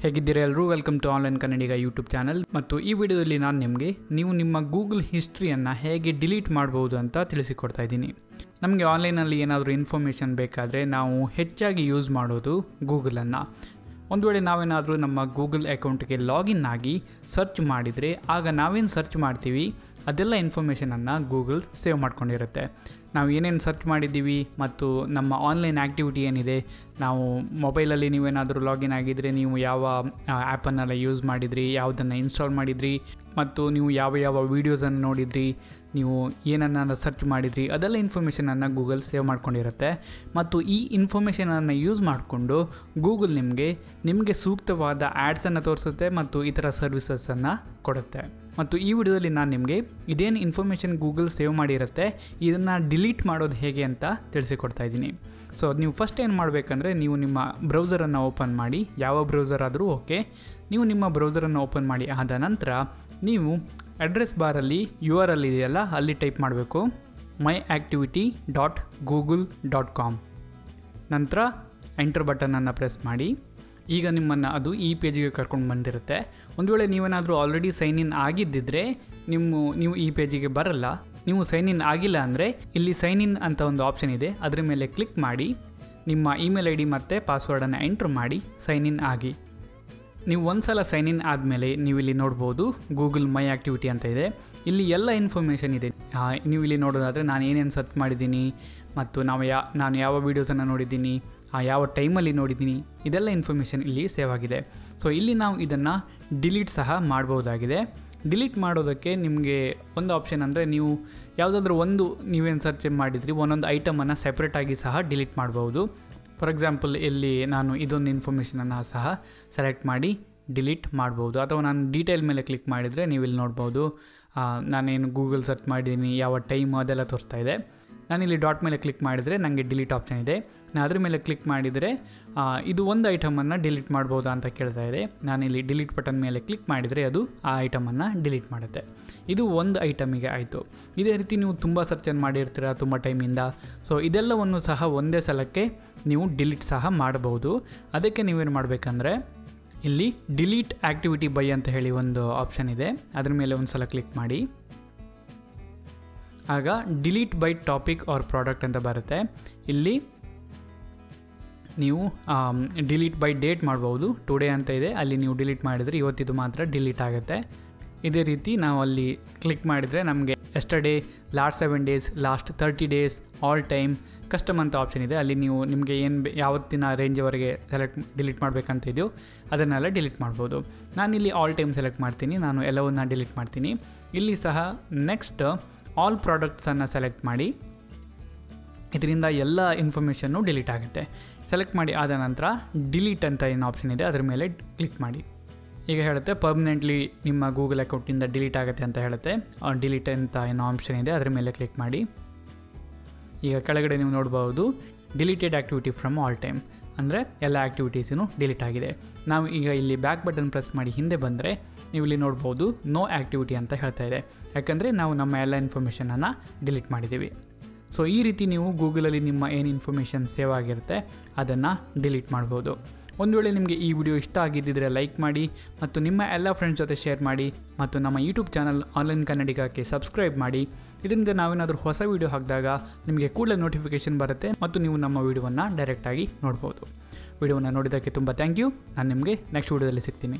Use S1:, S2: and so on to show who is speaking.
S1: ಹೇಗಿದ್ದೀರಾ ಎಲ್ಲರೂ, welcome to online Kannadiga YouTube channel. ಮತ್ತು ಈ ವಿಡಿಯೋದಲ್ಲಿ ನಾನು ನಿಮಗೆ ನೀವು ನಿಮ್ಮ ಗೂಗಲ್ ಹಿಸ್ಟ್ರಿಯನ್ನು ಹೇಗೆ ಡಿಲೀಟ್ ಮಾಡ್ಬೋದು ಅಂತ ತಿಳಿಸಿಕೊಡ್ತಾ ಇದ್ದೀನಿ. ನಮಗೆ ಆನ್ಲೈನಲ್ಲಿ ಏನಾದರೂ ಇನ್ಫಾರ್ಮೇಷನ್ ಬೇಕಾದರೆ ನಾವು ಹೆಚ್ಚಾಗಿ ಯೂಸ್ ಮಾಡೋದು ಗೂಗಲನ್ನು. ಒಂದು ವೇಳೆ ನಾವೇನಾದರೂ ನಮ್ಮ ಗೂಗಲ್ ಅಕೌಂಟ್ಗೆ ಲಾಗಿನ್ ಆಗಿ ಸರ್ಚ್ ಮಾಡಿದರೆ ಆಗ ನಾವೇನು ಸರ್ಚ್ ಮಾಡ್ತೀವಿ ಅದೆಲ್ಲ ಇನ್ಫಾರ್ಮೇಷನನ್ನು ಗೂಗಲ್ ಸೇವ್ ಮಾಡ್ಕೊಂಡಿರುತ್ತೆ. ನಾವು ಏನೇನು ಸರ್ಚ್ ಮಾಡಿದ್ದೀವಿ ಮತ್ತು ನಮ್ಮ ಆನ್ಲೈನ್ ಆ್ಯಕ್ಟಿವಿಟಿ ಏನಿದೆ, ನಾವು ಮೊಬೈಲಲ್ಲಿ ನೀವೇನಾದರೂ ಲಾಗಿನ್ ಆಗಿದ್ದರೆ ನೀವು ಯಾವ ಆ್ಯಪನ್ನೆಲ್ಲ ಯೂಸ್ ಮಾಡಿದ್ರಿ, ಯಾವುದನ್ನು ಇನ್ಸ್ಟಾಲ್ ಮಾಡಿದ್ರಿ ಮತ್ತು ನೀವು ಯಾವ ವೀಡಿಯೋಸನ್ನು ನೋಡಿದ್ರಿ, ನೀವು ಏನನ್ನು ಸರ್ಚ್ ಮಾಡಿದ್ರಿ, ಅದೆಲ್ಲ ಇನ್ಫಾರ್ಮೇಷನನ್ನು ಗೂಗಲ್ ಸೇವ್ ಮಾಡ್ಕೊಂಡಿರುತ್ತೆ. ಮತ್ತು ಈ ಇನ್ಫಾರ್ಮೇಷನನ್ನು ಯೂಸ್ ಮಾಡಿಕೊಂಡು ಗೂಗಲ್ ನಿಮಗೆ ಸೂಕ್ತವಾದ ಆ್ಯಡ್ಸನ್ನು ತೋರಿಸುತ್ತೆ ಮತ್ತು ಇತರ ಸರ್ವಿಸಸನ್ನು ಕೊಡುತ್ತೆ. ಮತ್ತು ಈ ವಿಡಿಯೋದಲ್ಲಿ ನಾನು ನಿಮಗೆ ಇದೇನು ಇನ್ಫಾರ್ಮೇಷನ್ ಗೂಗಲ್ ಸೇವ್ ಮಾಡಿರುತ್ತೆ ಇದನ್ನು ಡಿಲೀಟ್ ಮಾಡೋದು ಹೇಗೆ ಅಂತ ತಿಳಿಸಿಕೊಡ್ತಾ ಇದ್ದೀನಿ. ಸೊ ನೀವು ಫಸ್ಟ್ ಏನು ಮಾಡಬೇಕಂದ್ರೆ, ನೀವು ನಿಮ್ಮ ಬ್ರೌಸರನ್ನು ಓಪನ್ ಮಾಡಿ, ಯಾವ ಬ್ರೌಸರ್ ಆದರೂ ಓಕೆ. ನೀವು ನಿಮ್ಮ ಬ್ರೌಸರನ್ನು ಓಪನ್ ಮಾಡಿ ಆದ ನಂತರ ನೀವು ಅಡ್ರೆಸ್ ಬಾರಲ್ಲಿ URL ಇದೆಯಲ್ಲ ಅಲ್ಲಿ ಟೈಪ್ ಮಾಡಬೇಕು myactivity.google.com. ನಂತರ ಎಂಟರ್ ಬಟನನ್ನು ಪ್ರೆಸ್ ಮಾಡಿ. ಈಗ ನಿಮ್ಮನ್ನು ಅದು ಈ ಪೇಜಿಗೆ ಕರ್ಕೊಂಡು ಬಂದಿರುತ್ತೆ. ಒಂದು ವೇಳೆ ನೀವೇನಾದರೂ ಆಲ್ರೆಡಿ ಸೈನ್ ಇನ್ ಆಗಿದ್ದಿದ್ರೆ ನೀವು ಈ ಪೇಜಿಗೆ ಬರಲ್ಲ. ನೀವು ಸೈನ್ ಇನ್ ಆಗಿಲ್ಲ ಅಂದರೆ ಇಲ್ಲಿ ಸೈನ್ ಇನ್ ಅಂತ ಒಂದು ಆಪ್ಷನ್ ಇದೆ, ಅದರ ಮೇಲೆ ಕ್ಲಿಕ್ ಮಾಡಿ ನಿಮ್ಮ ಇಮೇಲ್ ID ಮತ್ತು ಪಾಸ್ವರ್ಡನ್ನು ಎಂಟ್ರ್ ಮಾಡಿ ಸೈನ್ ಇನ್ ಆಗಿ. ನೀವು ಒಂದು ಸಲ ಸೈನ್ ಇನ್ ಆದಮೇಲೆ ನೀವು ಇಲ್ಲಿ ನೋಡ್ಬೋದು ಗೂಗಲ್ ಮೈ ಆ್ಯಕ್ಟಿವಿಟಿ ಅಂತ ಇದೆ. ಇಲ್ಲಿ ಎಲ್ಲ ಇನ್ಫಾರ್ಮೇಷನ್ ಇದೆ. ನೀವು ಇಲ್ಲಿ ನೋಡೋದಾದರೆ ನಾನು ಏನೇನು ಸರ್ಚ್ ಮಾಡಿದ್ದೀನಿ ಮತ್ತು ನಾನು ಯಾವ ವೀಡಿಯೋಸನ್ನು ನೋಡಿದ್ದೀನಿ, ಯಾವ ಟೈಮಲ್ಲಿ ನೋಡಿದ್ದೀನಿ, ಇದೆಲ್ಲ ಇನ್ಫಾರ್ಮೇಷನ್ ಇಲ್ಲಿ ಸೇವ್ ಆಗಿದೆ. ಸೊ ಇಲ್ಲಿ ನಾವು ಇದನ್ನು ಡಿಲೀಟ್ ಸಹ ಮಾಡ್ಬೋದಾಗಿದೆ. ಡಿಲೀಟ್ ಮಾಡೋದಕ್ಕೆ ನಿಮಗೆ ಒಂದು ಆಪ್ಷನ್ ಅಂದರೆ, ನೀವು ಯಾವುದಾದ್ರೂ ನೀವೇನು ಸರ್ಚ್ ಮಾಡಿದ್ರಿ ಒಂದೊಂದು ಐಟಮನ್ನು ಸೆಪ್ರೇಟಾಗಿ ಸಹ ಡಿಲೀಟ್ ಮಾಡ್ಬೋದು. ಫಾರ್ ಎಕ್ಸಾಂಪಲ್ ಇಲ್ಲಿ ನಾನು ಇದೊಂದು ಇನ್ಫಾರ್ಮೇಷನನ್ನು ಸಹ ಸೆಲೆಕ್ಟ್ ಮಾಡಿ ಡಿಲೀಟ್ ಮಾಡ್ಬೋದು. ಅಥವಾ ನಾನು ಡೀಟೇಲ್ ಮೇಲೆ ಕ್ಲಿಕ್ ಮಾಡಿದರೆ ನೀವು ಇಲ್ಲಿ ನೋಡ್ಬೋದು ನಾನೇನು ಗೂಗಲ್ ಸರ್ಚ್ ಮಾಡಿದ್ದೀನಿ, ಯಾವ ಟೈಮು ಅದೆಲ್ಲ ತೋರಿಸ್ತಾ ಇದೆ. ನಾನಿಲ್ಲಿ ಡಾಟ್ ಮೇಲೆ ಕ್ಲಿಕ್ ಮಾಡಿದರೆ ನನಗೆ ಡಿಲೀಟ್ ಆಪ್ಷನ್ ಇದೆ. ನಾನು ಅದ್ರ ಮೇಲೆ ಕ್ಲಿಕ್ ಮಾಡಿದರೆ ಇದು ಒಂದು ಐಟಮನ್ನು ಡಿಲೀಟ್ ಮಾಡ್ಬೋದಾ ಅಂತ ಕೇಳ್ತಾ ಇದೆ. ನಾನಿಲ್ಲಿ ಡಿಲೀಟ್ ಬಟನ್ ಮೇಲೆ ಕ್ಲಿಕ್ ಮಾಡಿದರೆ ಅದು ಆ ಐಟಮನ್ನು ಡಿಲೀಟ್ ಮಾಡುತ್ತೆ. ಇದು ಒಂದು ಐಟಮಿಗೆ ಆಯಿತು. ಇದೇ ರೀತಿ ನೀವು ತುಂಬ ಸರ್ಚನ್ನು ಮಾಡಿರ್ತೀರ ತುಂಬ ಟೈಮಿಂದ. ಸೊ ಇದೆಲ್ಲವನ್ನು ಸಹ ಒಂದೇ ಸಲಕ್ಕೆ ನೀವು ಡಿಲೀಟ್ ಸಹ ಮಾಡಬಹುದು. ಅದಕ್ಕೆ ನೀವೇನು ಮಾಡಬೇಕಂದ್ರೆ, ಇಲ್ಲಿ ಡಿಲೀಟ್ ಆ್ಯಕ್ಟಿವಿಟಿ ಬೈ ಅಂತ ಹೇಳಿ ಒಂದು ಆಪ್ಷನ್ ಇದೆ, ಅದ್ರ ಮೇಲೆ ಒಂದು ಸಲ ಕ್ಲಿಕ್ ಮಾಡಿ. ಆಗ delete by topic or product ಅಂತ ಬರುತ್ತೆ. ಇಲ್ಲಿ ನೀವು ಡಿಲೀಟ್ ಬೈ ಡೇಟ್ ಮಾಡ್ಬೋದು. ಟುಡೇ ಅಂತ ಇದೆ, ಅಲ್ಲಿ ನೀವು ಡಿಲೀಟ್ ಮಾಡಿದರೆ ಇವತ್ತಿದು ಮಾತ್ರ ಡಿಲೀಟ್ ಆಗುತ್ತೆ. ಇದೇ ರೀತಿ ನಾವು ಅಲ್ಲಿ ಕ್ಲಿಕ್ ಮಾಡಿದರೆ ನಮಗೆ yesterday, last 7 days, last 30 days, all time, custom ಅಂತ ಆಪ್ಷನ್ ಇದೆ. ಅಲ್ಲಿ ನೀವು ನಿಮಗೆ ಯಾವತ್ತಿನ ರೇಂಜ್ವರೆಗೆ ಡಿಲೀಟ್ ಮಾಡಬೇಕಂತ ಇದೆಯೋ ಅದನ್ನೆಲ್ಲ ಡಿಲೀಟ್ ಮಾಡ್ಬೋದು. ನಾನಿಲ್ಲಿ ಆಲ್ ಟೈಮ್ ಸೆಲೆಕ್ಟ್ ಮಾಡ್ತೀನಿ, ನಾನು ಎಲ್ಲವನ್ನ ಡಿಲೀಟ್ ಮಾಡ್ತೀನಿ. ಇಲ್ಲಿ ಸಹ ನೆಕ್ಸ್ಟ್ ಆಲ್ ಪ್ರಾಡಕ್ಟ್ಸನ್ನು ಸೆಲೆಕ್ಟ್ ಮಾಡಿ. ಇದರಿಂದ ಎಲ್ಲ ಇನ್ಫಾರ್ಮೇಷನ್ನು ಡಿಲೀಟ್ ಆಗುತ್ತೆ. ಸೆಲೆಕ್ಟ್ ಮಾಡಿ ಆದ ನಂತರ ಡಿಲೀಟ್ ಅಂತ ಏನು ಆಪ್ಷನ್ ಇದೆ ಅದರ ಮೇಲೆ ಕ್ಲಿಕ್ ಮಾಡಿ. ಈಗ ಹೇಳುತ್ತೆ ಪರ್ಮನೆಂಟ್ಲಿ ನಿಮ್ಮ ಗೂಗಲ್ ಅಕೌಂಟಿಂದ ಡಿಲೀಟ್ ಆಗುತ್ತೆ ಅಂತ ಹೇಳುತ್ತೆ. ಡಿಲೀಟ್ ಅಂತ ಏನೋ ಆಪ್ಷನ್ ಇದೆ ಅದರ ಮೇಲೆ ಕ್ಲಿಕ್ ಮಾಡಿ. ಈಗ ಕೆಳಗಡೆ ನೀವು ನೋಡ್ಬೋದು deleted activity from all time, ಅಂದರೆ ಎಲ್ಲ ಆ್ಯಕ್ಟಿವಿಟೀಸೂ ಡಿಲೀಟ್ ಆಗಿದೆ. ನಾವು ಈಗ ಇಲ್ಲಿ ಬ್ಯಾಕ್ ಬಟನ್ ಪ್ರೆಸ್ ಮಾಡಿ ಹಿಂದೆ ಬಂದರೆ ನೀವು ಇಲ್ಲಿ ನೋಡ್ಬೋದು ನೋ ಆ್ಯಕ್ಟಿವಿಟಿ ಅಂತ ಹೇಳ್ತಾ ಇದೆ. ಯಾಕಂದರೆ ನಾವು ನಮ್ಮ ಎಲ್ಲ ಇನ್ಫಾರ್ಮೇಷನನ್ನು ಡಿಲೀಟ್ ಮಾಡಿದ್ದೀವಿ. ಸೊ ಈ ರೀತಿ ನೀವು ಗೂಗಲಲ್ಲಿ ನಿಮ್ಮ ಏನು ಇನ್ಫಾರ್ಮೇಷನ್ ಸೇವ್ ಆಗಿರುತ್ತೆ ಅದನ್ನು ಡಿಲೀಟ್ ಮಾಡ್ಬೋದು. ಒಂದು ವೇಳೆ ನಿಮಗೆ ಈ ವಿಡಿಯೋ ಇಷ್ಟ ಆಗಿದ್ದಿದ್ರೆ ಲೈಕ್ ಮಾಡಿ ಮತ್ತು ನಿಮ್ಮ ಎಲ್ಲ ಫ್ರೆಂಡ್ಸ್ ಜೊತೆ ಶೇರ್ ಮಾಡಿ ಮತ್ತು ನಮ್ಮ ಯೂಟ್ಯೂಬ್ ಚಾನಲ್ ಆನ್ಲೈನ್ ಕನ್ನಡಿಗಕ್ಕೆ ಸಬ್ಸ್ಕ್ರೈಬ್ ಮಾಡಿ. ಇದರಿಂದ ನಾವೇನಾದರೂ ಹೊಸ ವೀಡಿಯೋ ಹಾಕಿದಾಗ ನಿಮಗೆ ಕೂಡಲೇ ನೋಟಿಫಿಕೇಷನ್ ಬರುತ್ತೆ ಮತ್ತು ನೀವು ನಮ್ಮ ವೀಡಿಯೋವನ್ನು ಡೈರೆಕ್ಟಾಗಿ ನೋಡ್ಬೋದು. ವಿಡಿಯೋವನ್ನು ನೋಡಿದ್ದಕ್ಕೆ ತುಂಬ ಥ್ಯಾಂಕ್ ಯು. ನಾನು ನಿಮಗೆ ನೆಕ್ಸ್ಟ್ ವೀಡಿಯೋದಲ್ಲಿ ಸಿಗ್ತೀನಿ.